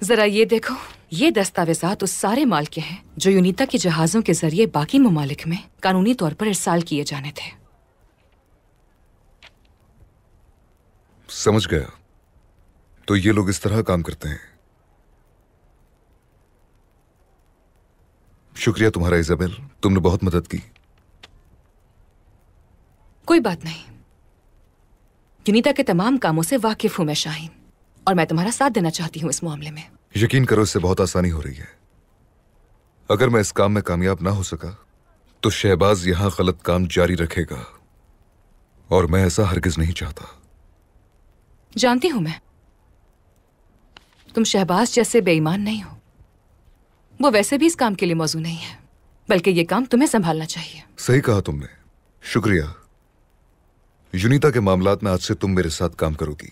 जरा ये देखो, ये दस्तावेजात उस सारे माल के हैं जो यूनिता के जहाजों के जरिए बाकी ममालिक में कानूनी तौर पर इरसाल किए जाने थे। समझ गया। तो ये लोग इस तरह काम करते हैं। शुक्रिया तुम्हारा इजाबेल, तुमने बहुत मदद की। कोई बात नहीं, यूनिता के तमाम कामों से वाकिफ हूं मैं शाहीन, और मैं तुम्हारा साथ देना चाहती हूं इस मामले में। यकीन करो, इससे बहुत आसानी हो रही है। अगर मैं इस काम में कामयाब ना हो सका तो शहबाज यहां गलत काम जारी रखेगा, और मैं ऐसा हरगिज नहीं चाहता। जानती हूं मैं, तुम शहबाज जैसे बेईमान नहीं हो। वो वैसे भी इस काम के लिए मौजू नहीं है, बल्कि ये काम तुम्हें संभालना चाहिए। सही कहा तुमने, शुक्रिया। यूनिता के मामलात में आज से तुम मेरे साथ काम करोगी।